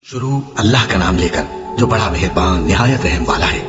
शुरू अल्लाह का नाम लेकर जो बड़ा मेहरबान निहायत रहम वाला है।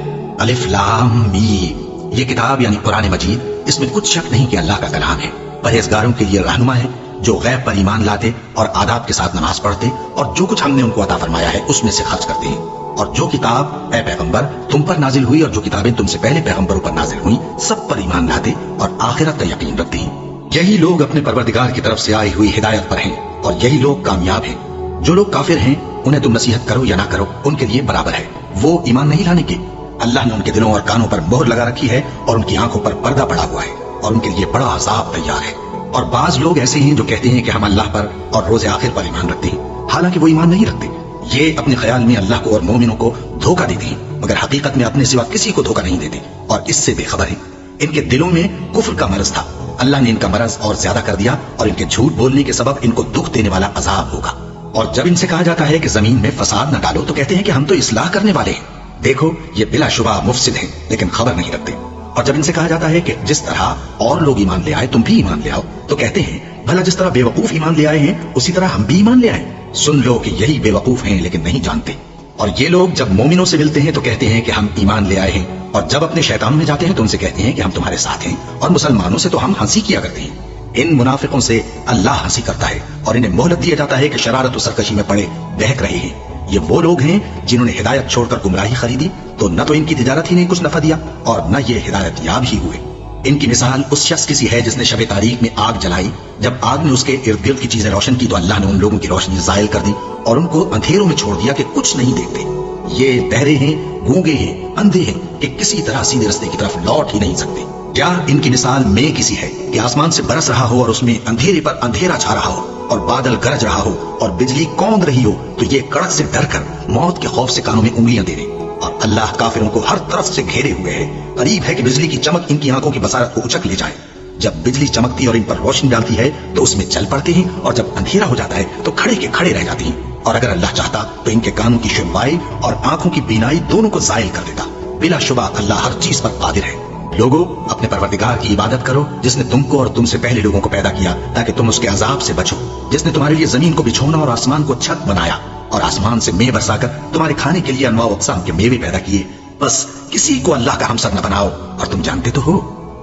अलिफ लाम मीम। ये किताब यानी कुरान मजीद, इसमें कुछ शक नहीं कि अल्लाह का कलाम है। परहेजगारों के लिए रहनुमा है जो गैब पर ईमान लाते और आदाब के साथ नमाज पढ़ते और जो कुछ हमने उनको अता फरमाया है उसमें से खर्च करते हैं। और जो किताब ए पैगंबर तुम पर नाजिल हुई और जो किताबें तुमसे पहले पैगंबरों पर नाजिल हुई सब पर ईमान लाते और आखिरत का यकीन रखते हैं। यही लोग अपने परवरदिगार की तरफ से आई हुई हिदायत पर हैं और यही लोग कामयाब हैं। जो लोग काफिर हैं उन्हें तुम नसीहत करो या ना करो उनके लिए बराबर है, वो ईमान नहीं लाने के। अल्लाह ने उनके दिलों और कानों पर मोहर लगा रखी है और उनकी आंखों पर पर्दा पड़ा हुआ है और उनके लिए बड़ा अजाब तैयार है। और बाज लोग ऐसे हैं जो कहते हैं कि हम अल्लाह पर और रोजे आखिर पर ईमान रखते हैं, हालांकि वो ईमान नहीं रखते। ये अपने ख्याल में अल्लाह को और मोमिनों को धोखा देते हैं, मगर हकीकत में अपने सिवा किसी को धोखा नहीं देते और इससे बेखबर है। इनके दिलों में कुफ्र का मरज था, अल्लाह ने इनका मरज और ज्यादा कर दिया और इनके झूठ बोलने के सबब इनको दुख देने वाला अजाब होगा। और जब इनसे कहा जाता है कि जमीन में फसाद न डालो तो कहते हैं कि हम तो इस्लाह करने वाले हैं। देखो ये बिलाशुबा मुफसिद हैं लेकिन खबर नहीं रखते। और जब इनसे कहा जाता है कि जिस तरह और लोग ईमान ले आए तुम भी ईमान ले आओ तो कहते हैं भला जिस तरह बेवकूफ ईमान ले आए हैं उसी तरह हम भी ईमान ले आए। सुन लो कि यही बेवकूफ हैं लेकिन नहीं जानते। और ये लोग जब मोमिनों से मिलते हैं तो कहते हैं कि हम ईमान ले आए हैं और जब अपने शैतान में जाते हैं तो उनसे कहते हैं कि हम तुम्हारे साथ हैं और मुसलमानों से तो हम हंसी किया करते हैं। इन मुनाफिकों से अल्लाह हंसी करता है और इन्हें मोहलत दिया जाता है कि शरारत और सरकशी में पड़े बहक रहे हैं। ये वो लोग हैं जिन्होंने हिदायत छोड़कर गुमराही खरीदी तो न तो इनकी तिजारत ही ने कुछ नफा दिया और न ये हिदायत याब ही हुए। इनकी मिसाल उस शख्स की सी है जिसने शब तारीख में आग जलाई। जब आग ने उसके इर्द गिर्द की चीजें रोशन की तो अल्लाह ने उन लोगों की रोशनी जायल कर दी और उनको अंधेरों में छोड़ दिया कि कुछ नहीं देखते। ये बहरे हैं, गूंगे हैं, अंधे हैं कि किसी तरह सीधे रास्ते की तरफ लौट ही नहीं सकते। क्या इनकी मिसाल में किसी है कि आसमान से बरस रहा हो और उसमें अंधेरे पर अंधेरा छा रहा हो और बादल गरज रहा हो और बिजली कौंद रही हो तो ये कड़क से डर कर मौत के खौफ से कानों में उंगलियां दे दे। और अल्लाह काफिरों को हर तरफ से घेरे हुए है। करीब है कि बिजली की चमक इनकी आंखों की बसारत को उचक ले जाए। जब बिजली चमकती और इन पर रोशनी डालती है तो उसमें चल पड़ते हैं और जब अंधेरा हो जाता है तो खड़े के खड़े रह जाते हैं। और अगर अल्लाह चाहता तो इनके कानों की सुनवाई और आंखों की बीनाई दोनों को जायल कर देता। बिलाशुबा अल्लाह हर चीज पर कादिर है। लोगों अपने परवरदिगार की इबादत करो जिसने तुमको और तुमसे पहले लोगों को पैदा किया ताकि तुम उसके अजाब से बचो। जिसने तुम्हारे लिए जमीन को बिछोना और आसमान को छत बनाया और आसमान से मेवे बरसाकर तुम्हारे खाने के लिए अनवा अक़साम के मेवे पैदा किए। बस किसी को अल्लाह का हमसर न बनाओ और तुम जानते तो हो।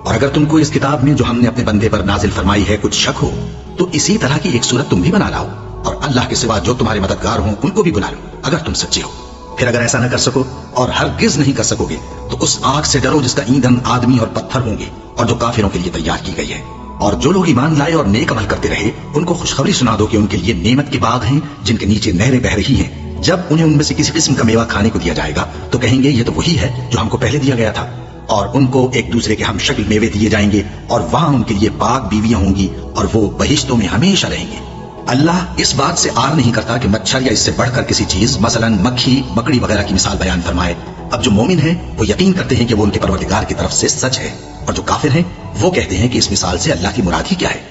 और अगर तुमको इस किताब में जो हमने अपने बंदे पर नाजिल फरमाई है कुछ शक हो तो इसी तरह की एक सूरत तुम भी बना लाओ और अल्लाह के सिवा जो तुम्हारे मददगार हो उनको भी बुला लो अगर तुम सच्चे हो। फिर अगर ऐसा न कर सको और हरगिज नहीं कर सकोगे तो उस आग से डरो जिसका ईंधन आदमी और पत्थर होंगे और जो काफिरों के लिए तैयार की गई है। और जो लोग ईमान लाए और नेक अमल करते रहे उनको खुशखबरी सुना दो कि उनके लिए नेमत के बाग हैं जिनके नीचे नहरें बह रही हैं। जब उन्हें उनमें से किसी किस्म का मेवा खाने को दिया जाएगा तो कहेंगे ये तो वही है जो हमको पहले दिया गया था। और उनको एक दूसरे के हम शक्ल मेवे दिए जाएंगे और वहां उनके लिए पाक बीवियां होंगी और वो बहिश्तों में हमेशा रहेंगे। अल्लाह इस बात से आर नहीं करता कि मच्छर या इससे बढ़कर किसी चीज मसलन मक्खी मकड़ी वगैरह की मिसाल बयान फरमाए। अब जो मोमिन है वो यकीन करते हैं कि वो उनके परवरदिगार की तरफ से सच है और जो काफिर हैं वो कहते हैं कि इस मिसाल से अल्लाह की मुराद ही क्या है।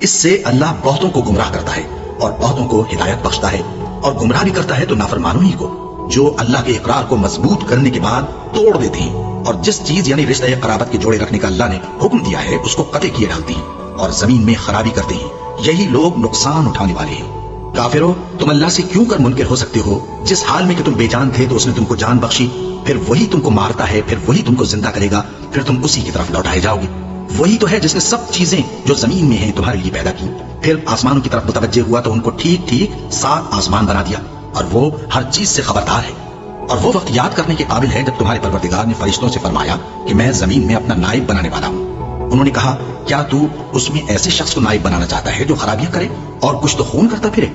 इससे अल्लाह बहुतों को गुमराह करता है और बहुतों को हिदायत बख्शता है और गुमराह भी करता है तो नाफरमानों ही को जो अल्लाह के इकरार को मजबूत करने के बाद तोड़ देते हैं और जिस चीज यानी रिश्ते कराबत के जोड़े रखने का अल्लाह ने हुक्म दिया है उसको कतई किए डालती हैं और जमीन में खराबी करते हैं। यही लोग नुकसान उठाने वाले हैं। काफिरों तुम अल्लाह से क्यों कर मुनकिर हो सकते हो जिस हाल में कि तुम बेजान थे तो उसने तुमको जान बख्शी, फिर वही तुमको मारता है, फिर वही तुमको जिंदा करेगा, फिर तुम उसी की तरफ लौटाए जाओगे। वही तो है जिसने सब चीजें जो जमीन में हैं तुम्हारे लिए पैदा की, फिर आसमानों की तरफ मुतवज्जे हुआ तो उनको ठीक ठीक 7 आसमान बना दिया और वो हर चीज से खबरदार है। और वो वक्त याद करने के काबिल है जब तुम्हारे परवरदिगार ने फरिश्तों से फरमाया कि मैं जमीन में अपना नाइब बनाने वाला हूँ। उन्होंने कहा क्या तू उसमें ऐसे शख्स को नाइब बनाना चाहता है जो खराबियां करे और कुछ तो खून करता फिरे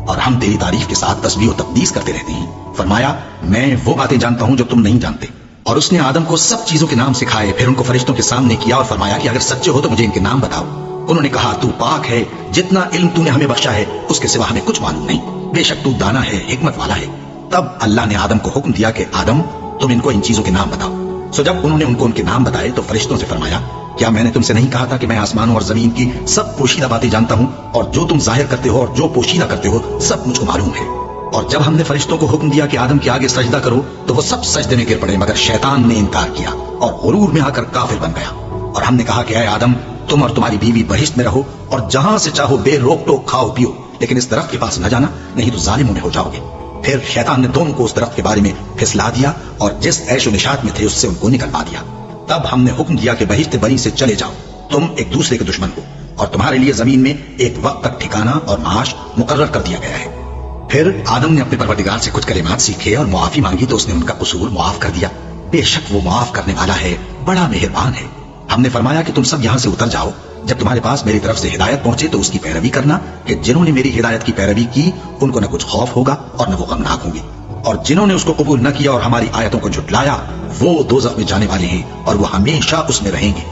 और हम तेरी तारीफ के साथ तस्बीह और तकदीस करते रहते हैं। फरमाया मैं वो बातें जानता हूं जो तुम नहीं जानते। और उसने आदम को सब चीजों के नाम सिखाए, फिर उनको फरिश्तों के सामने किया और फरमाया कि अगर सच्चे हो तो मुझे इनके नाम बताओ। उन्होंने कहा तू पाक है, जितना इल्म तूने हमें बख्शा है उसके सिवा हमें कुछ मालूम नहीं, बेशक तू दाना है, हिकमत वाला है। तब अल्लाह ने आदम को हुक्म दिया कि आदम तुम इनको इन चीजों के नाम बताओ। सो जब उन्होंने उनको उनके नाम बताए तो फरिश्तों से फरमाया क्या मैंने तुमसे नहीं कहा था कि मैं आसमानों और जमीन की सब पोशीदा बातें जानता हूँ और जो तुम जाहिर करते हो और जो पोशीदा करते हो सब मुझको मालूम है। और जब हमने फरिश्तों को हुक्म दिया कि आदम के आगे सजदा करो तो वो सब सजदे में गिर पड़े मगर शैतान ने इनकार किया और गुरूर में आकर काफिर बन गया। और हमने कहा कि ऐ आदम तुम और तुम्हारी बीवी बहिश्त में रहो और जहां से चाहो बेरोक टोक खाओ पियो, लेकिन इस दरख्त के पास न जाना नहीं तो जालिमों में हो जाओगे। پھر شیطان نے دونوں کو اس درخت کے بارے میں پھسلا دیا اور جس عیش و نشاط میں تھے اس سے ان کو نکلوا دیا۔ تب ہم نے حکم دیا کہ بہشت بری سے چلے جاؤ، تم ایک دوسرے کے دشمن ہو، اور تمہارے لیے زمین میں ایک وقت تک ٹھکانہ اور معاش مقرر کر دیا گیا ہے۔ پھر آدم نے اپنے پروردگار سے کچھ کلمات سیکھے اور معافی مانگی تو اس نے ان کا قصور معاف کر دیا۔ بے شک وہ معاف کرنے والا ہے، بڑا مہربان ہے۔ ہم نے فرمایا کہ تم سب یہاں سے اتر جاؤ، جب تمہارے پاس میری طرف سے ہدایت پہنچے تو اس کی پیروی کرنا کہ جنہوں نے میری ہدایت کی پیروی کی ان کو نہ کچھ خوف ہوگا اور نہ وہ غمناک ہوں گے، اور جنہوں نے اس کو قبول نہ کیا اور ہماری آیتوں کو جھٹلایا وہ دوزخ میں جانے والے ہیں اور وہ ہمیشہ اس میں رہیں گے۔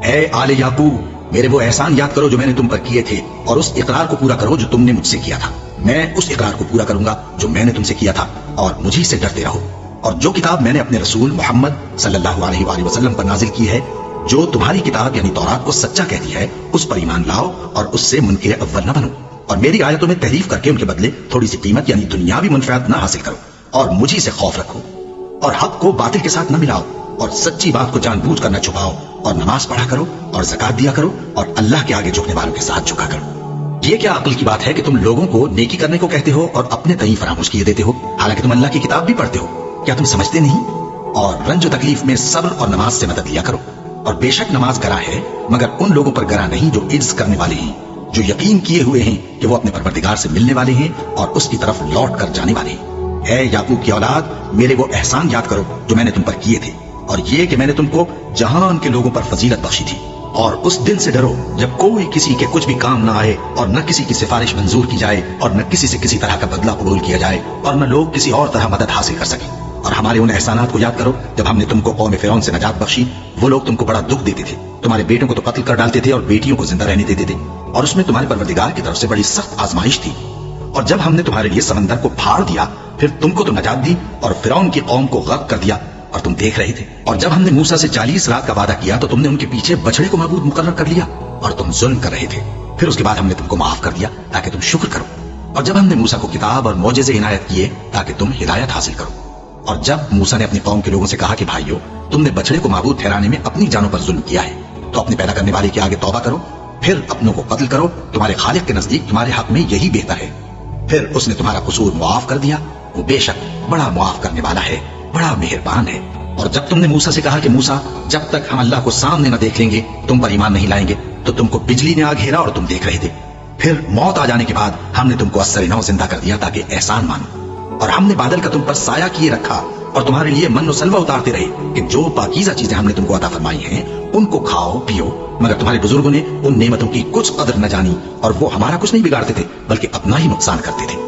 اے آل یعقوب، میرے وہ احسان یاد کرو جو میں نے تم پر کیے تھے، اور اس اقرار کو پورا کرو جو تم نے مجھ سے کیا تھا۔ میں اس اقرار کو پورا کروں گا جو میں نے تم سے کیا تھا، اور مجھے سے ڈرتے رہو۔ اور جو کتاب میں نے اپنے رسول محمد صلی اللہ علیہ وآلہ وسلم پر نازل کی ہے، جو تمہاری کتاب یعنی تورات کو سچا کہتی ہے، اس پر ایمان لاؤ اور اس سے منکر اول نہ بنو، اور میری آیتوں میں تحریف کر کے ان کے بدلے تھوڑی سی قیمت یعنی دنیاوی منفعت نہ حاصل کرو، اور مجھے سے خوف رکھو، اور حق کو باطل کے ساتھ نہ ملاؤ، اور سچی بات کو جان بوجھ کر نہ چھپاؤ، اور نماز پڑھا کرو اور زکات دیا کرو، اور اللہ کے آگے جھکنے والوں کے ساتھ جھکا کرو۔ یہ کیا عقل کی بات ہے کہ تم لوگوں کو نیکی کرنے کو کہتے ہو اور اپنے تئیں فراموش کیے دیتے ہو، حالانکہ تم اللہ کی کتاب بھی پڑھتے ہو؟ کیا تم سمجھتے نہیں؟ اور رنج و تکلیف میں صبر اور نماز سے مدد لیا کرو، اور بے شک نماز گراں ہے مگر ان لوگوں پر گراں نہیں جو عجز کرنے والے ہیں، جو یقین کیے ہوئے ہیں کہ وہ اپنے پروردگار سے ملنے والے ہیں اور اس کی طرف لوٹ کر جانے والے ہیں۔ اے یعقوب کی اولاد، میرے وہ احسان یاد کرو جو میں نے تم پر کیے تھے، اور یہ کہ میں نے تم کو جہان کے لوگوں پر فضیلت بخشی تھی۔ اور اس دن سے ڈرو جب کوئی کسی کے کچھ بھی کام نہ آئے، اور نہ کسی کی سفارش منظور کی جائے، اور نہ کسی سے کسی طرح کا بدلہ قبول کیا جائے، اور نہ لوگ کسی اور طرح مدد حاصل کر سکیں۔ اور ہمارے ان احسانات کو یاد کرو جب ہم نے تم کو قوم فرعون سے نجات بخشی۔ وہ لوگ تم کو بڑا دکھ دیتے تھے، تمہارے بیٹوں کو تو قتل کر ڈالتے تھے اور بیٹیوں کو زندہ رہنے دیتے تھے، اور اس میں تمہارے پروردگار کی طرف سے بڑی سخت آزمائش تھی۔ اور جب ہم نے تمہارے لیے سمندر کو پھاڑ دیا، پھر تم کو تو نجات دی اور فرعون کی قوم کو غرق کر دیا، اور تم دیکھ رہے تھے۔ اور جب ہم نے موسیٰ سے 40 رات کا وعدہ کیا تو تم نے ان کے پیچھے بچڑے کو معبود مقرر کر لیا، اور تم ظلم کر رہے تھے۔ پھر اس کے بعد ہم نے تم کو معاف کر دیا تاکہ تم شکر کرو۔ اور جب ہم نے موسیٰ کو کتاب اور معجزے عنایت کیے تاکہ تم ہدایت حاصل کرو۔ اور جب موسیٰ نے اپنی قوم کے لوگوں سے کہا کہ بھائیو، تم نے بچڑے کو معبود ٹھہرانے میں اپنی جانوں پر ظلم کیا ہے، تو اپنے پیدا کرنے والے کے آگے توبہ کرو، پھر اپنوں کو قتل کرو، تمہارے خالق کے نزدیک تمہارے حق میں یہی بہتر ہے۔ پھر اس نے تمہارا قصور معاف کر دیا، وہ بے شک بڑا معاف کرنے والا ہے، بڑا مہربان ہے۔ اور جب تم نے موسیٰ سے کہا کہ موسیٰ، جب تک ہم اللہ کو سامنے نہ دیکھ لیں گے تم پر ایمان نہیں لائیں گے، تو تم کو بجلی نے آ گھیرا اور تم دیکھ رہے تھے۔ پھر موت آ جانے کے بعد ہم نے تم کو اثر نو زندہ کر دیا تاکہ احسان مانو، اور ہم نے بادل کا تم پر سایہ کیے رکھا اور تمہارے لیے من و سلوہ اتارتے رہے کہ جو پاکیزہ چیزیں ہم نے تم کو عطا فرمائی ہیں ان کو کھاؤ پیو، مگر تمہارے بزرگوں نے ان نعمتوں کی کچھ قدر نہ جانی، اور وہ ہمارا کچھ نہیں بگاڑتے تھے بلکہ اپنا ہی نقصان کرتے تھے۔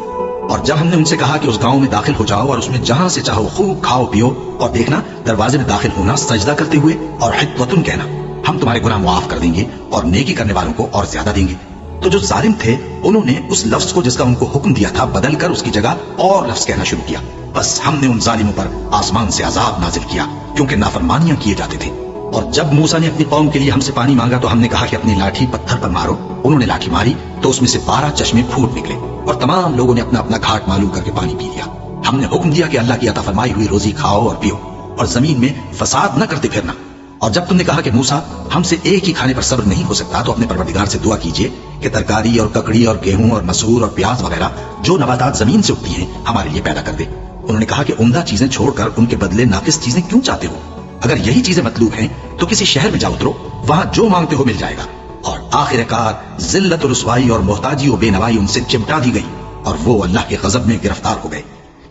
اور جب ہم نے ان سے کہا کہ اس گاؤں میں داخل ہو جاؤ اور اس میں جہاں سے چاہو خوب کھاؤ پیو، اور دیکھنا دروازے میں داخل ہونا سجدہ کرتے ہوئے اور حطوۃ کہنا، ہم تمہارے گناہ معاف کر دیں گے اور نیکی کرنے والوں کو اور زیادہ دیں گے۔ تو جو ظالم تھے انہوں نے اس لفظ کو جس کا ان کو حکم دیا تھا بدل کر اس کی جگہ اور لفظ کہنا شروع کیا، بس ہم نے ان ظالموں پر آسمان سے عذاب نازل کیا کیونکہ نافرمانیاں کیے جاتے تھے۔ اور جب موسیٰ نے اپنی قوم کے لیے ہم سے پانی مانگا تو ہم نے کہا کہ اپنی لاٹھی پتھر پر مارو۔ انہوں نے لاٹھی ماری تو اس میں سے 12 چشمے پھوٹ نکلے، اور تمام لوگوں نے اپنا اپنا گھاٹ معلوم کر کے پانی پی لیا۔ ہم نے حکم دیا کہ اللہ کی عطا فرمائی ہوئی روزی کھاؤ اور پیو، اور زمین میں فساد نہ کرتے پھرنا۔ اور جب تم نے کہا کہ موسیٰ، ہم سے ایک ہی کھانے پر صبر نہیں ہو سکتا، تو اپنے پروردگار سے دعا کیجئے کہ ترکاری اور ککڑی اور گیہوں اور مسور اور پیاز وغیرہ جو نباتات زمین سے اگتی ہیں ہمارے لیے پیدا کر دے۔ انہوں نے کہا کہ عمدہ چیزیں چھوڑ کر ان کے بدلے ناقص چیزیں کیوں چاہتے ہو؟ اگر یہی چیزیں مطلوب ہیں تو کسی شہر میں جا اترو، وہاں جو مانگتے ہو مل جائے گا۔ اور آخر کار ذلت و رسوائی اور محتاجی و بے نوائی ان سے چمٹا دی گئی، اور وہ اللہ کے غضب میں گرفتار ہو گئے۔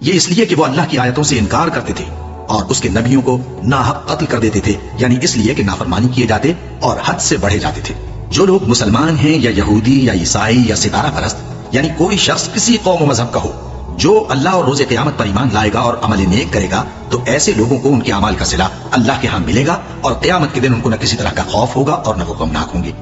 یہ اس لیے کہ وہ اللہ کی آیتوں سے انکار کرتے تھے اور اس کے نبیوں کو ناحق قتل کر دیتے تھے، یعنی اس لیے کہ نافرمانی کیے جاتے اور حد سے بڑھے جاتے تھے۔ جو لوگ مسلمان ہیں یا یہودی یا عیسائی یا ستارہ پرست، یعنی کوئی شخص کسی قوم و مذہب کا ہو، جو اللہ اور روز قیامت پر ایمان لائے گا اور عمل نیک کرے گا، تو ایسے لوگوں کو ان کے اعمال کا صلہ اللہ کے ہاں ملے گا، اور قیامت کے دن ان کو نہ کسی طرح کا خوف ہوگا اور نہ وہ غمناک ہوں گے۔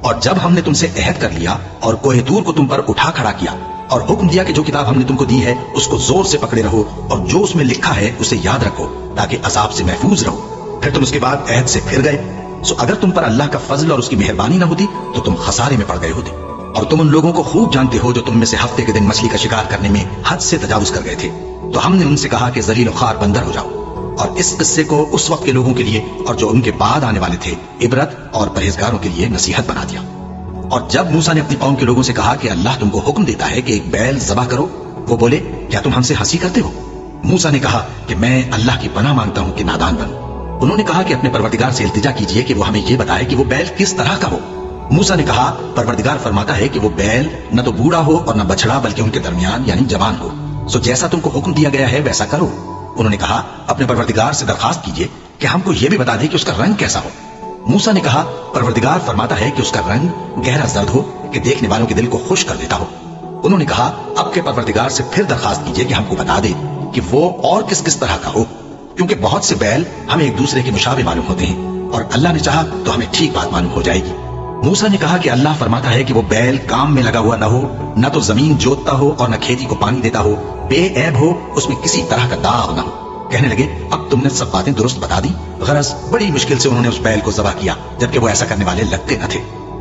اور جب ہم نے تم سے عہد کر لیا اور کوہ طور کو تم پر اٹھا کھڑا کیا اور حکم دیا کہ جو کتاب ہم نے تم کو دی ہے اس کو زور سے پکڑے رہو، اور جو اس میں لکھا ہے اسے یاد رکھو تاکہ عذاب سے محفوظ رہو، پھر تم اس کے بعد عہد سے پھر گئے، سو اگر تم پر اللہ کا فضل اور اس کی مہربانی نہ ہوتی تو تم خسارے میں پڑ گئے ہوتے۔ اور تم ان لوگوں کو خوب جانتے ہو جو تم میں سے ہفتے کے دن مچھلی کا شکار کرنے میں حد سے تجاوز کر گئے تھے، تو ہم نے ان سے کہا کہ ذلیل و خوار بندر ہو جاؤ۔ اور اس قصے کو اس وقت کے لوگوں کے لیے اور جو ان کے بعد آنے والے تھے عبرت اور پرہیزگاروں کے لیے نصیحت بنا دیا۔ اور جب موسیٰ نے اپنی قوم کے لوگوں سے کہا کہ اللہ تم کو حکم دیتا ہے کہ ایک بیل ذبح کرو वो बोले, क्या तुम हमसे हंसी करते हो? मूसा ने कहा कि मैं अल्लाह की पनाह मांगता हूं कि नादान बनूं। उन्होंने कहा कि अपने परवरदिगार से इल्तिजा कीजिए कि वो हमें ये बताए कि वो बैल किस तरह का हो। मूसा ने कहा, परवरदिगार फरमाता है कि वो बैल न तो बूढ़ा हो और न बछड़ा, बल्कि उनके दरमियान यानी जवान हो। सो जैसा तुमको हुक्म दिया गया है वैसा करो। उन्होंने कहा, अपने परवरदिगार से दरखास्त कीजिए कि हमको ये भी बता दे कि उसका रंग कैसा हो। मूसा ने कहा, परवरदिगार फरमाता है कि उसका रंग गहरा जर्द हो कि देखने वालों के दिल को खुश कर देता हो। उन्होंने कहा, अब के परवरदिगार से फिर दरखास्त कीजिए कि हमको बता दे कि वो और किस किस तरह का हो, क्योंकि बहुत से बैल हमें एक दूसरे के मुशाबे मालूम होते हैं और अल्लाह ने चाहा तो हमें ठीक बात मालूम हो जाएगी। मूसा ने कहा कि अल्लाह फरमाता है कि वो बैल काम में लगा हुआ न हो, न तो जमीन जोतता हो और न खेती को पानी देता हो, बेऐब हो, उसमें किसी तरह का दाग न हो। कहने लगे, अब तुमने सब बातें दुरुस्त बता दी। गरज बड़ी मुश्किल से उन्होंने उस बैल को ज़बह किया, जबकि वो ऐसा करने वाले लगते न थे।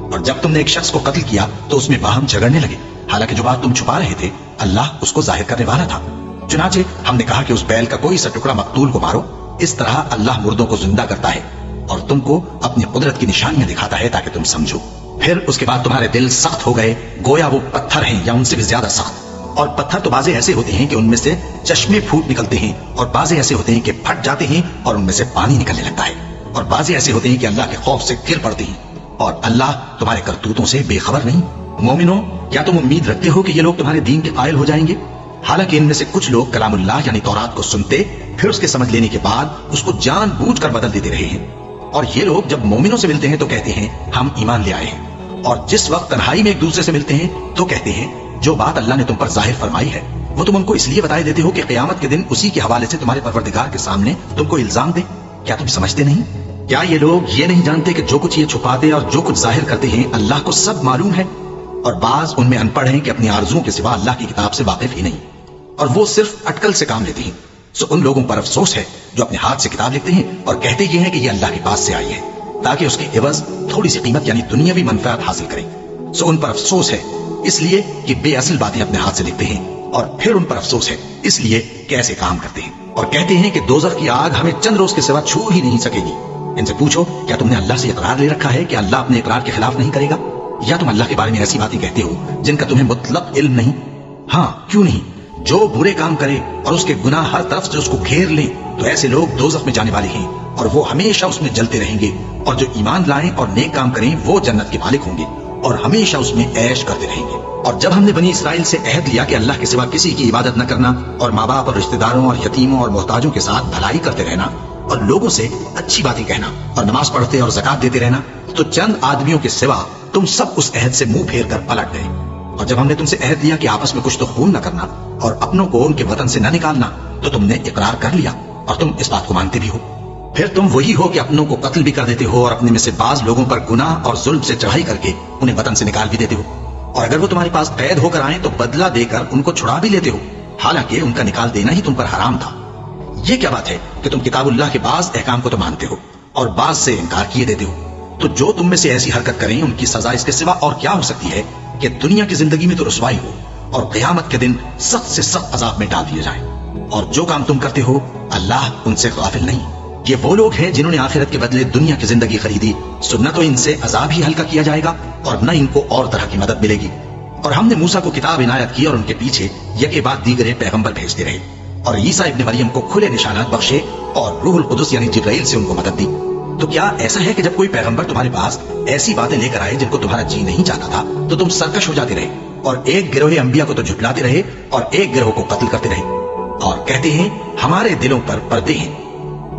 और जब तुमने एक शख्स को कत्ल किया तो उसमें बाहम झगड़ने लगे, हालांकि जो बात तुम छुपा रहे थे अल्लाह उसको जाहिर करने वाला था। चुनाचे हमने कहा कि उस बैल का कोई सा टुकड़ा मकतूल को मारो। इस तरह अल्लाह मुर्दों को जिंदा करता है और तुमको अपनी कुदरत की निशानियां दिखाता है ताकि तुम समझो। फिर उसके बाद तुम्हारे दिल सख्त हो गए, गोया वो पत्थर हैं या उनसे भी ज्यादा सख्त। और पत्थर तो बाजे ऐसे होते हैं कि उनमें से चश्मे फूट निकलते हैं, और बाजे ऐसे होते हैं कि फट जाते हैं और उनमें से पानी निकलने लगता है, और बाजे ऐसे होते हैं कि अल्लाह के खौफ से गिर पड़ते हैं। और अल्लाह तुम्हारे करतूतों से बेखबर नहीं। मोमिनो, क्या तुम उम्मीद रखते हो कि ये लोग तुम्हारे दीन के कायल हो जाएंगे? हालांकि इनमें से कुछ लोग कलामुल्लाह यानी तौरात को सुनते, फिर उसके समझ लेने के बाद उसको जानबूझकर बदल देते रहे हैं। और ये लोग जब मोमिनों से मिलते हैं तो कहते हैं हम ईमान ले आए हैं, और जिस वक्त तन्हाई में एक दूसरे से मिलते हैं तो कहते हैं जो बात अल्लाह ने तुम पर जाहिर फरमाई है वो तुम उनको इसलिए बताए देते हो कि क़यामत के दिन उसी के हवाले से तुम्हारे परवरदिगार के सामने तुमको इल्जाम दे। क्या तुम समझते नहीं? क्या ये लोग ये नहीं जानते कि जो कुछ ये छुपाते और जो कुछ जाहिर करते हैं अल्लाह को सब मालूम है? और बाज उनमें अनपढ़ हैं कि अपनी आरजुओं के सिवा अल्लाह की किताब से वाकिफ ही नहीं, और वो सिर्फ अटकल से काम लेते हैं। सो उन लोगों पर अफसोस है जो अपने हाथ से किताब लिखते हैं और कहते ये हैं कि ये अल्लाह के पास से आई है, ताकि उसके एवज थोड़ी सी कीमत यानी दुनियावी मनफात हासिल करें। सो उन पर अफसोस है इसलिए कि बेअसल बातें अपने हाथ से लिखते हैं, और फिर उन पर अफसोस है इसलिए कि ऐसे काम करते हैं और कहते हैं कि दोज़ख की आग हमें चंद रोज के सिवा छू ही नहीं सकेगी। इनसे पूछो, क्या तुमने अल्लाह से इकरार ले रखा है कि अल्लाह अपने इकरार के खिलाफ नहीं करेगा? या तुम अल्लाह के बारे में ऐसी बातें कहते हो जिनका तुम्हें मुतलक इल्म नहीं? हाँ, क्यों नहीं। जो बुरे काम करे और उसके गुनाह हर तरफ से उसको घेर ले तो ऐसे लोग दोज़ख में जाने वाले हैं और वो हमेशा उसमें जलते रहेंगे। और जो ईमान लाएं और नेक काम करें वो जन्नत के मालिक होंगे और हमेशा उसमें ऐश करते रहेंगे। और जब हमने बनी इसराइल से अहद लिया कि अल्लाह के सिवा किसी की इबादत न करना और माँ बाप और रिश्तेदारों और यतीमों और मोहताजों के साथ भलाई करते रहना और लोगों से अच्छी बातें कहना और नमाज पढ़ते और ज़कात देते रहना, तो चंद आदमियों के सिवा तुम सब उस अहद से मुंह फेर कर पलट गए। और जब हमने तुमसे अहद लिया कि आपस में कुछ तो खून न करना और अपनों को उनके वतन से न निकालना, तो तुमने इकरार कर लिया और तुम इस बात को मानते भी हो। फिर तुम वही हो कि अपनों को कत्ल भी कर देते हो और अपने में से बाज लोगों पर गुनाह और जुल्म से चढ़ाई करके उन्हें वतन से निकाल भी देते हो। और अगर वो तुम्हारे पास कैद होकर आए तो बदला देकर उनको छुड़ा भी लेते हो, हालांकि उनका निकाल देना ही तुम पर हराम था। ये क्या बात है कि तुम किताबुल्लाह के बाज अहकाम को तो मानते हो और बाज से इनकार किए देते हो? तो जो तुम में से ऐसी हरकत करें उनकी सजा इसके सिवा और क्या हो सकती है कि दुनिया की जिंदगी में तो रुसवाई हो और क़यामत के दिन सख्त से सख्त अजाब में डाल दिए जाए। और जो काम तुम करते हो अल्लाह उनसे गाफिल नहीं। ये वो लोग हैं जिन्होंने आखिरत के बदले दुनिया की जिंदगी खरीदी, सो न तो इनसे अजाब ही हल्का किया जाएगा और न इनको और तरह की मदद मिलेगी। और हमने मूसा को किताब इनायत की और उनके पीछे यके बाद दीगरे पैगंबर भेजते रहे और ईसा इब्न मरियम को खुले निशानात बख्शे और रूहुल कुदस यानी जिब्राइल से उनको मदद दी। तो क्या ऐसा है कि जब कोई पैगंबर तुम्हारे पास ऐसी बातें लेकर आए जिनको तुम्हारा जी नहीं चाहता था तो तुम सरकश हो जाते रहे और एक गिरोह अंबिया को तो झुठलाते रहे और एक गिरोह को कत्ल करते रहे और कहते हैं हमारे दिलों पर पर्दे हैं?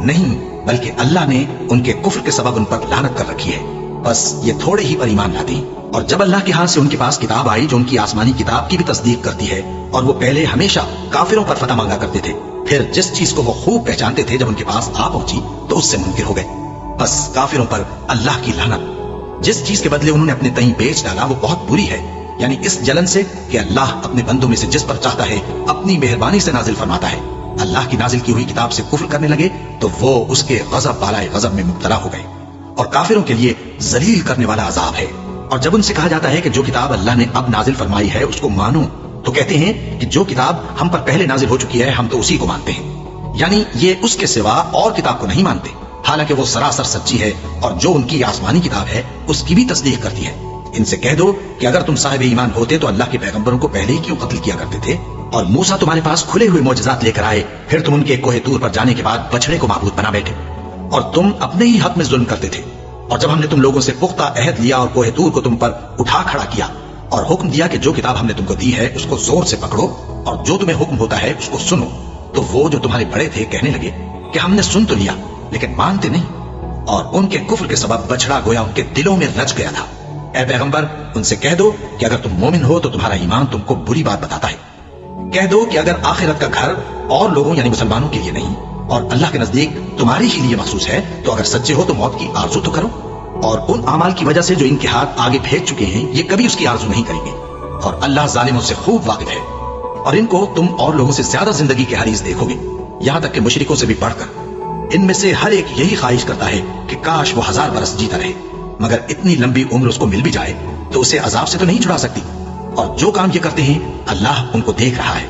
नहीं, बल्कि अल्लाह ने उनके कुफ्र के सबब उन पर लानत कर रखी है। बस ये थोड़े ही पर ईमान लाते हैं। और जब अल्लाह के हाथ से उनके पास किताब आई जो उनकी आसमानी किताब की भी तस्दीक करती है, और वो पहले हमेशा काफिरों पर फतह मांगा करते थे, फिर जिस चीज को वो खूब पहचानते थे जब उनके पास आ पहुंची तो उससे मुनकिर हो गए। बस काफिरों पर अल्लाह की लानत। जिस चीज के बदले उन्होंने अपने तईं बेच डाला वो बहुत बुरी है, यानी इस जलन से कि अल्लाह अपने बंदों में से जिस पर चाहता है अपनी मेहरबानी से नाजिल फरमाता है। अल्लाह की नाजिल की हुई किताब से कुफ्र करने लगे तो वो उसके गजब वाला गजब में मुब्तला हो गए और काफिरों के लिए जलील करने वाला अजाब है। और जब उनसे कहा जाता है कि जो किताब अल्लाह ने अब नाजिल फरमाई है उसको मानो, तो कहते हैं कि जो किताब हम पर पहले नाजिल हो चुकी है हम तो उसी को मानते हैं, यानी ये उसके सिवा और किताब को नहीं मानते, हालांकि वो सरासर सच्ची है और जो उनकी आसमानी किताब है उसकी भी तस्दीक करती है। इनसे कह दो कि अगर तुम साहिब ईमान होते तो अल्लाह के पैगंबरों को पहले ही क्यों कत्ल किया करते थे? और मूसा तुम्हारे पास खुले हुए मौजज़ात लेकर आए, फिर तुम उनके कोहे तूर पर जाने के बाद बछड़े को माबूद बना बैठे और तुम अपने ही हक में जुल्म करते थे। और जब हमने तुम लोगों से पुख्ता अहद लिया और कोहे तूर को तुम पर उठा खड़ा किया और हुक्म दिया कि जो किताब हमने तुमको दी है उसको जोर से पकड़ो और जो तुम्हें हुक्म होता है उसको सुनो, तो वो जो तुम्हारे बड़े थे कहने लगे कि हमने सुन तो लिया लेकिन मानते नहीं, और उनके कुफ्र के सबब बछड़ा गोया उनके दिलों में रच गया था। ऐ पैगंबर, उनसे कह दो कि अगर तुम मोमिन हो तो तुम्हारा ईमान तुमको बुरी बात बताता है। कह दो कि अगर आखिरत का घर और लोगों यानी मुसलमानों के लिए नहीं और अल्लाह के नजदीक तुम्हारे ही लिए मखसूस है, तो अगर सच्चे हो तो मौत की आरज़ू तो करो, और उन अमाल की वजह से जो इनके हाथ आगे भेज चुके हैं ये कभी उसकी आरज़ू नहीं करेंगे, और अल्लाह जालिमों से खूब वाकिफ है। और इनको तुम और लोगों से ज्यादा जिंदगी के हरीज देखोगे, यहां तक कि मुशरिकों से भी बढ़कर। इनमें से हर एक यही ख्वाहिश करता है कि काश वो 1000 बरस जीता रहे, मगर इतनी लंबी उम्र उसको मिल भी जाए तो उसे अजाब से तो नहीं छुड़ा सकती, और जो काम ये करते हैं अल्लाह उनको देख रहा है।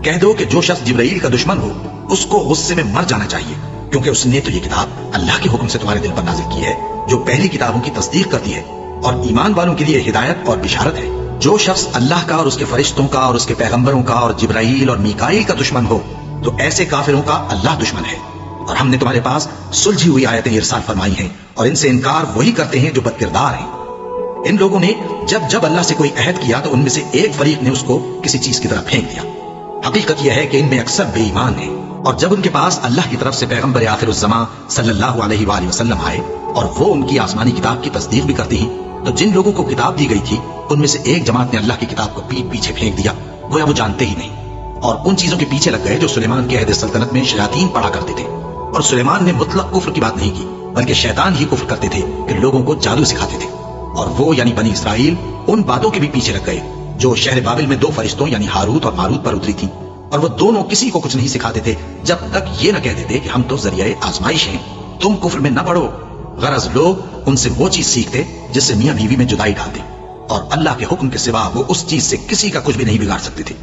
कह दो कि जो शख्स जिब्राइल का दुश्मन हो उसको गुस्से में मर जाना चाहिए, क्योंकि उसने तो ये किताब अल्लाह के हुक्म से तुम्हारे दिल पर नाजिल की है, जो पहली किताबों की तस्दीक करती है और ईमान वालों के लिए हिदायत और बिशारत है। जो शख्स अल्लाह का और उसके फरिश्तों का और उसके पैगंबरों का और जिब्राइल और मीकाईल का दुश्मन हो, तो ऐसे काफिरों का अल्लाह दुश्मन है। और हमने तुम्हारे पास सुलझी हुई आयतें इरसाल फरमाई हैं, और इनसे इनकार वही करते हैं जो बदकिरदार हैं। इन लोगों ने जब जब अल्लाह से कोई अहद किया तो उनमें से एक फरीक ने उसको किसी चीज की तरफ फेंक दिया। हकीकत यह है कि इनमें अक्सर बेईमान है, और जब उनके पास अल्लाह की तरफ से पैगंबर आखिरुज़्ज़मा सल्लल्लाहु अलैहि वसल्लम आए और वो उनकी आसमानी किताब की तस्दीक भी करती हैं, तो जिन लोगों को किताब दी गई थी उनमें से एक जमात ने अल्लाह की किताब को पीठ पीछे फेंक दिया, गोया वो जानते ही नहीं, और उन चीजों के पीछे लग गए जो सुलेमान के अहद सल्तनत में शयातीन पढ़ा करते थे। और सुलेमान ने मुतलक कुफ्र की बात नहीं की, बल्कि शैतान ही कुफ्र करते थे कि लोगों को जादू सिखाते थे। और वो यानी बनी इसराइल उन बातों के भी पीछे लग गए जो शहर बाबिल में 2 फरिश्तों यानी हारूत और मारूत पर उतरी थी, और वो दोनों किसी को कुछ नहीं सिखाते थे जब तक ये न कह देते कि हम तो जरिया आजमाइश हैं, तुम कुफ्र में न पड़ो। गरज लोग उनसे वो चीज सीखते जिससे मियां बीवी में जुदाई डालते, और अल्लाह के हुक्म के सिवा वो उस चीज से किसी का कुछ भी नहीं बिगाड़ सकते थे।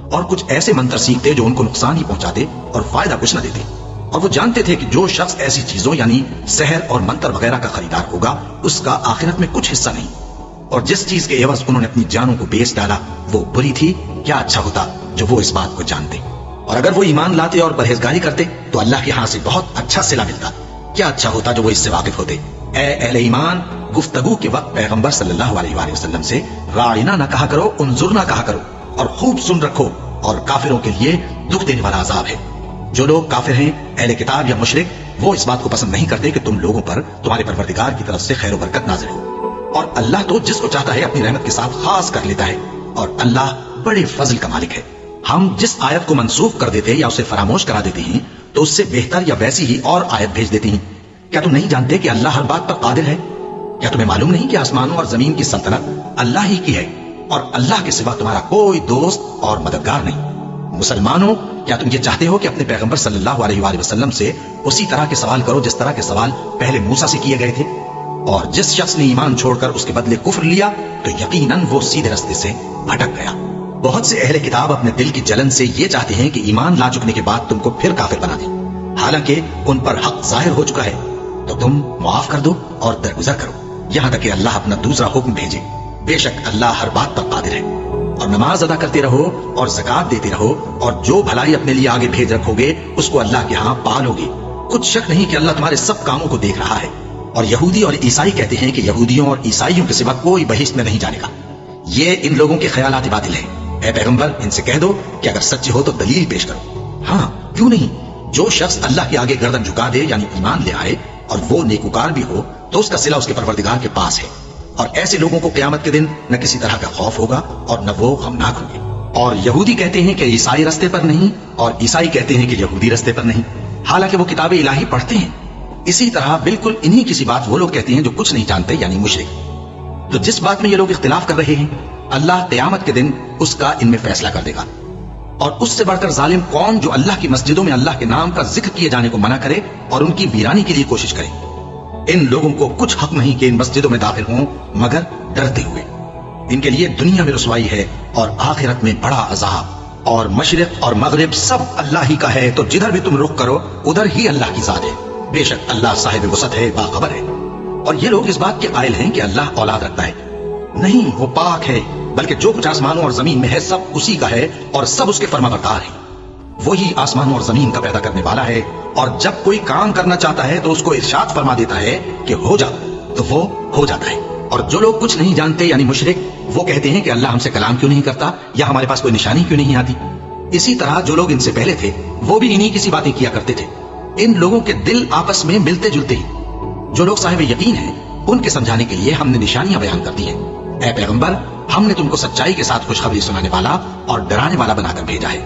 और कुछ ऐसे मंत्र सीखते जो उनको नुकसान ही पहुंचाते और फायदा कुछ न देते। और वो जानते थे कि जो शख्स ऐसी चीजों यानी सहर और मंत्र वगैरह का खरीदार होगा उसका आखिरत में कुछ हिस्सा नहीं, और जिस चीज के एवज उन्होंने अपनी जानों को बेच डाला वो बुरी थी। क्या अच्छा होता जो वो इस बात को जानते, और अगर वो ईमान लाते और परहेजगारी करते तो अल्लाह के हाथ से बहुत अच्छा सिला मिलता। क्या अच्छा होता जो वो इससे वाकिफ होते। ए अहले ईमान, गुफ्तगू के वक्त पैगंबर सल्लल्लाहु अलैहि वसल्लम से राइना ना कहा करो, उन्जुरना कहा करो, और खूब सुन रखो, और काफिरों के लिए दुख देने वाला अजाब है। जो लोग काफिर हैं, अहले किताब या मुशरिक, वो इस बात को पसंद नहीं करते कि तुम लोगों पर तुम्हारे परवरदिगार की तरफ से खैर बरकत नाज़िल हो, और अल्लाह तो जिसको चाहता है अपनी रहमत के साथ खास कर लेता है, और अल्लाह बड़े फजल का मालिक है। हम जिस आयत को मंसूख कर देते या उसे फरामोश करा देते हैं तो उससे बेहतर या वैसी ही और आयत भेज देते हैं। क्या तुम नहीं जानते कि अल्लाह हर बात पर कादिर है? क्या तुम्हें मालूम नहीं कि आसमानों और जमीन की सल्तनत अल्लाह ही की है, और अल्लाह के सिवा तुम्हारा कोई दोस्त और मददगार नहीं। मुसलमानों, क्या तुम ये चाहते हो कि अपने पैगंबर सल्लल्लाहु अलैहि वसल्लम से उसी तरह के सवाल करो जिस तरह के सवाल पहले मूसा से किए गए थे? और जिस शख्स ने ईमान छोड़कर उसके बदले कुफ्र लिया तो यकीनन वो सीधे रास्ते से भटक गया। बहुत से अहले किताब अपने दिल की जलन से ये चाहते हैं कि ईमान ला चुकने के बाद तुमको फिर काफिर बना दें, हालांकि उन पर हक जाहिर हो चुका है, तो तुम मुआफ कर दो और दरगुजर करो, यहां तक कि अल्लाह अपना दूसरा हुक्म भेजे। बेशक अल्लाह हर बात पर कादिर है। और नमाज अदा करते रहो और ज़कात देते रहो, और जो भलाई अपने लिए आगे भेज रखोगे उसको अल्लाह के यहाँ पालोगे। कुछ शक नहीं कि अल्लाह तुम्हारे सब कामों को देख रहा है। और यहूदी और ईसाई कहते हैं कि यहूदियों और ईसाइयों के सिवा कोई बहिश्त में नहीं जानेगा। ये इन लोगों के ख्यालात बातिल हैं। ऐ पैगंबर, इनसे कह दो कि अगर सच्चे हो तो दलील पेश करो। हाँ, क्यों नहीं। जो शख्स अल्लाह के आगे गर्दन झुका दे यानी ईमान ले आए और वो नेकुकार भी हो तो उसका सिला उसके परवरदिगार के पास है, और ऐसे लोगों को क़यामत के दिन न किसी तरह का खौफ होगा और न वो गमनाक होंगे। और यहूदी कहते हैं कि ईसाई रास्ते पर नहीं, और ईसाई कहते हैं कि यहूदी रास्ते पर नहीं, हालांकि वो किताब इलाही पढ़ते हैं। इसी तरह बिल्कुल इन्हीं किसी बात वो लोग कहते हैं जो कुछ नहीं जानते यानी मुशरिक। तो जिस बात में ये लोग इख्तिलाफ कर रहे हैं अल्लाह क़यामत के दिन उसका इनमें फैसला कर देगा। और उससे बढ़कर जालिम कौन जो अल्लाह की मस्जिदों में अल्लाह के नाम का जिक्र किए जाने को मना करे और उनकी वीरानी के लिए कोशिश करे। इन लोगों को कुछ हक नहीं कि इन मस्जिदों में दाखिल हों मगर डरते हुए। इनके लिए दुनिया में रुसवाई है और आखिरत में बड़ा अजाब। और मशरिक और मगरिब सब अल्लाह ही का है, तो जिधर भी तुम रुख करो उधर ही अल्लाह की जात है। बेशक अल्लाह साहिब वसत है, बाखबर है। और ये लोग इस बात के कायल हैं कि अल्लाह औलाद रखता है। नहीं, वो पाक है, بلکہ جو کچھ آسمانوں اور زمین میں ہے سب اسی کا ہے اور سب اس کے فرمانبردار ہیں۔ وہی آسمانوں اور زمین کا پیدا کرنے والا ہے، اور جب کوئی کام کرنا چاہتا ہے تو اس کو ارشاد فرما دیتا ہے کہ ہو جا، تو وہ ہو جاتا ہے۔ اور جو لوگ کچھ نہیں جانتے یعنی مشرک، وہ کہتے ہیں کہ اللہ ہم سے کلام کیوں نہیں کرتا، یا ہمارے پاس کوئی نشانی کیوں نہیں آتی۔ اسی طرح جو لوگ ان سے پہلے تھے وہ بھی انہی کسی باتیں کیا کرتے تھے۔ ان لوگوں کے دل آپس میں ملتے جلتے ہی۔ جو لوگ صاحب یقین ہیں ان کے سمجھانے کے لیے ہم نے نشانیاں بیان کر دی ہیں۔ اے پیغمبر، ہم نے تم کو سچائی کے ساتھ خوشخبری سنانے والا اور ڈرانے والا بنا کر بھیجا ہے،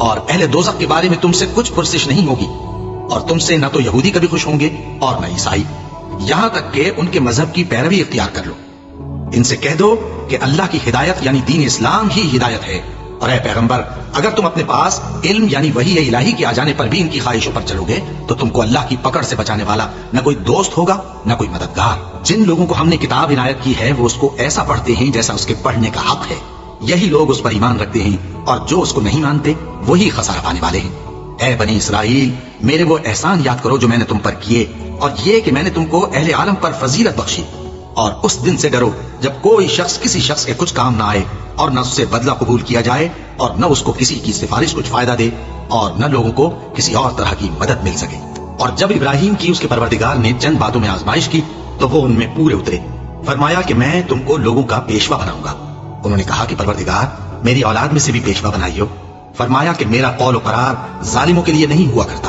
اور اہل دوزخ کے بارے میں تم سے کچھ پرسش نہیں ہوگی، اور تم سے نہ تو یہودی کبھی خوش ہوں گے اور نہ عیسائی، یہاں تک کہ ان کے مذہب کی پیروی اختیار کر لو۔ ان سے کہہ دو کہ اللہ کی ہدایت یعنی دین اسلام ہی ہدایت ہے، اور اے پیغمبر، اگر تم اپنے پاس علم یعنی وحی الہی کے آ جانے پر بھی ان کی خواہشوں پر چلو گے تو تم کو اللہ کی پکڑ سے بچانے والا نہ کوئی دوست ہوگا نہ کوئی مددگار۔ جن لوگوں کو ہم نے کتاب عنایت کی ہے وہ اس کو ایسا پڑھتے ہیں جیسا اس کے پڑھنے کا حق ہے، یہی لوگ اس پر ایمان رکھتے ہیں، اور جو اس کو نہیں مانتے وہی خسارہ پانے والے ہیں۔ اے بنی اسرائیل، میرے وہ احسان یاد کرو جو میں نے تم پر کیے، اور یہ کہ میں نے تم کو اہل عالم پر فضیلت بخشی، اور اس دن سے ڈرو جب کوئی شخص کسی شخص کے کچھ کام نہ آئے، اور نہ اس سے بدلہ قبول کیا جائے، اور نہ اس کو کسی کی سفارش کچھ فائدہ دے، اور نہ لوگوں کو کسی اور طرح کی مدد مل سکے۔ اور جب ابراہیم کی اس کے پروردگار نے چند باتوں میں آزمائش کی تو وہ ان میں پورے اترے۔ فرمایا کہ میں تم کو لوگوں کا پیشوا بناؤں گا۔ انہوں نے کہا کہ پروردگار، میری اولاد میں سے بھی پیشوا بنائیو۔ فرمایا کہ میرا قول و قرار ظالموں کے لیے نہیں ہوا کرتا۔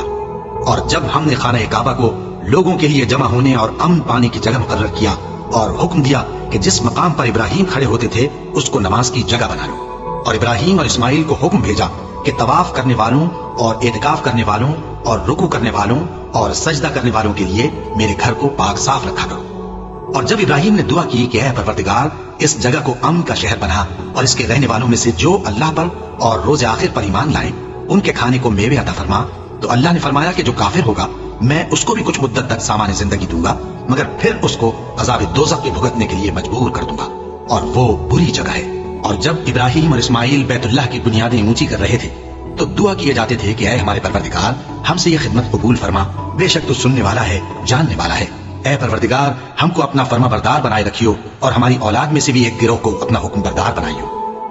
اور جب ہم نے خانہ کعبہ کو لوگوں کے لیے جمع ہونے اور امن پانے کی جگہ مقرر کیا، اور حکم دیا کہ جس مقام پر ابراہیم کھڑے ہوتے تھے اس کو نماز کی جگہ بنا لو، اور ابراہیم اور اسماعیل کو حکم بھیجا کہ طواف کرنے والوں اور اعتکاف کرنے والوں اور رکوع کرنے والوں اور سجدہ کرنے والوں کے لیے میرے گھر کو پاک صاف رکھا کرو۔ اور جب ابراہیم نے دعا کی کہ اے پروردگار، اس جگہ کو امن کا شہر بنا، اور اس کے رہنے والوں میں سے جو اللہ پر اور روز آخر پر ایمان لائیں ان کے کھانے کو میوے عطا فرما، تو اللہ نے فرمایا کہ جو کافر ہوگا میں اس کو بھی کچھ مدت تک سامان زندگی دوں گا، مگر پھر اس کو عذاب دوزخ کے بھگتنے کے لیے مجبور کر دوں گا، اور وہ بری جگہ ہے۔ اور جب ابراہیم اور اسماعیل بیت اللہ کی بنیادیں اونچی کر رہے تھے تو دعا کیے جاتے تھے کہ اے ہمارے پروردگار، ہم سے یہ خدمت قبول فرما، بے شک تو سننے والا ہے، جاننے والا ہے۔ اے پروردگار، ہم کو اپنا فرما بردار بنائے رکھیو، اور ہماری اولاد میں سے بھی ایک گروہ کو اپنا حکم بردار بنائیو۔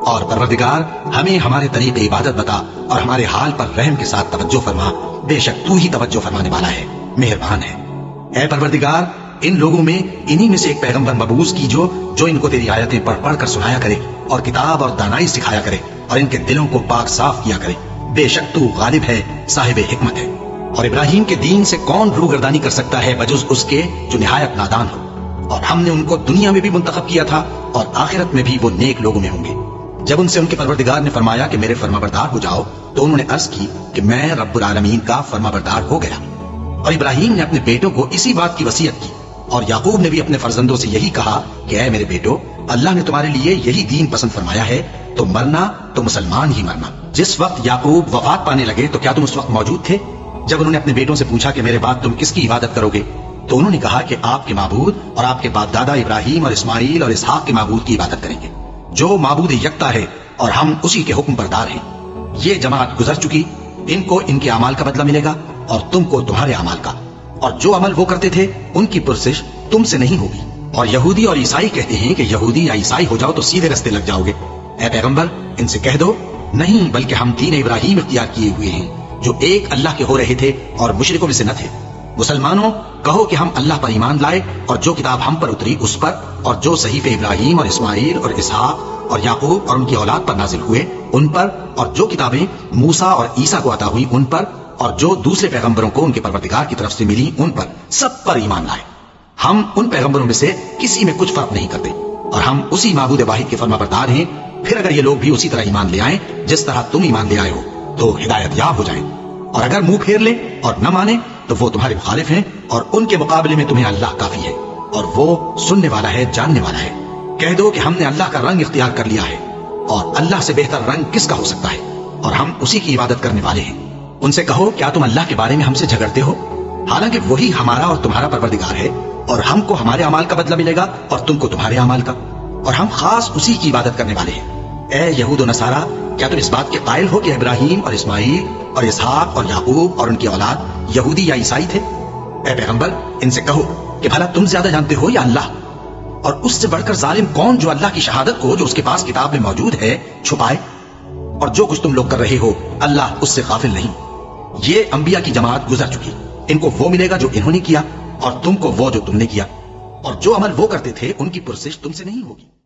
اور پروردگار، ہمیں ہمارے طریق عبادت بتا، اور ہمارے حال پر رحم کے ساتھ توجہ فرما، بے شک تو ہی توجہ فرمانے والا ہے، مہربان ہے۔ اے پروردگار، ان لوگوں میں انہی میں سے ایک پیغمبر مبعوث کیجو جو ان کو تیری آیتیں پڑھ پڑھ کر سنایا کرے، اور کتاب اور دانائی سکھایا کرے، اور ان کے دلوں کو پاک صاف کیا کرے، بے شک تو غالب ہے، صاحب حکمت ہے۔ اور ابراہیم کے دین سے کون روگردانی کر سکتا ہے بجز اس کے جو نہایت نادان ہو؟ اور ہم نے ان کو دنیا میں بھی منتخب کیا تھا اور آخرت میں بھی وہ نیک لوگوں میں ہوں گے۔ جب ان سے ان کے پروردگار نے فرمایا کہ میرے فرما بردار ہو جاؤ تو انہوں نے عرض کی کہ میں رب العالمین کا فرما بردار ہو گیا۔ اور ابراہیم نے اپنے بیٹوں کو اسی بات کی وصیت کی، اور یعقوب نے بھی اپنے فرزندوں سے یہی کہا کہ اے میرے بیٹو، اللہ نے تمہارے لیے یہی دین پسند فرمایا ہے، تو مرنا تو مسلمان ہی مرنا۔ جس وقت یعقوب وفات پانے لگے تو کیا تم اس وقت موجود تھے جب انہوں نے اپنے بیٹوں سے پوچھا کہ میرے بعد تم کس کی عبادت کرو گے؟ تو انہوں نے کہا کہ آپ کے معبود اور آپ کے باپ دادا ابراہیم اور اسماعیل اور اسحاق کے معبود کی عبادت کریں گے، جو معبود یکتا ہے، اور ہم اسی کے حکم بردار ہیں۔ یہ جماعت گزر چکی، ان کو ان کے اعمال کا بدلہ ملے گا اور تم کو تمہارے اعمال کا، اور جو عمل وہ کرتے تھے ان کی پرسش تم سے نہیں ہوگی۔ اور یہودی اور عیسائی کہتے ہیں کہ یہودی یا عیسائی ہو جاؤ تو سیدھے رستے لگ جاؤ گے۔ اے پیغمبر، ان سے کہہ دو نہیں، بلکہ ہم دین ابراہیم اختیار کیے ہوئے ہیں جو ایک اللہ کے ہو رہے تھے اور مشرکوں میں سے نہ تھے۔ مسلمانوں، کہو کہ ہم اللہ پر ایمان لائے اور جو کتاب ہم پر اتری اس پر، اور جو صحیفے ابراہیم اور اسماعیل اور اسحاق اور یعقوب اور ان کی اولاد پر نازل ہوئے ان پر، اور جو کتابیں موسیٰ اور عیسیٰ کو عطا ہوئی ان پر، اور جو دوسرے پیغمبروں کو ان کے پروردگار کی طرف سے ملی ان پر، سب پر ایمان لائے۔ ہم ان پیغمبروں میں سے کسی میں کچھ فرق نہیں کرتے، اور ہم اسی معبود واحد کے فرما بردار ہیں۔ پھر اگر یہ لوگ بھی اسی طرح ایمان لے آئیں جس طرح تم ایمان لے آئے ہو تو ہدایت یاب ہو جائیں، اور اگر منہ پھیر لیں اور نہ مانے تو وہ تمہارے مخالف ہیں، اور ان کے مقابلے میں تمہیں اللہ کافی ہے، اور وہ سننے والا ہے، جاننے والا ہے۔ کہہ دو کہ ہم نے اللہ کا رنگ اختیار کر لیا ہے، اور اللہ سے بہتر رنگ کس کا ہو سکتا ہے، اور ہم اسی کی عبادت کرنے والے ہیں۔ ان سے کہو کیا تم اللہ کے بارے میں ہم سے جھگڑتے ہو، حالانکہ وہی ہمارا اور تمہارا پروردگار ہے، اور ہم کو ہمارے اعمال کا بدلہ ملے گا اور تم کو تمہارے اعمال کا، اور ہم خاص اسی کی عبادت کرنے والے ہیں۔ اے یہود و نصارا، کیا تم اس بات کے قائل ہو کہ ابراہیم اور اسماعیل اور اسحاق اور یعقوب اور ان کی اولاد یہودی یا عیسائی تھے؟ اے پیغمبر، ان سے کہو کہ بھلا تم زیادہ جانتے ہو یا اللہ؟ اور اس سے بڑھ کر ظالم کون جو اللہ کی شہادت کو جو اس کے پاس کتاب میں موجود ہے چھپائے؟ اور جو کچھ تم لوگ کر رہے ہو اللہ اس سے غافل نہیں۔ یہ انبیاء کی جماعت گزر چکی، ان کو وہ ملے گا جو انہوں نے کیا، اور تم کو وہ جو تم نے کیا، اور جو عمل وہ کرتے تھے ان کی پرسش تم سے نہیں ہوگی۔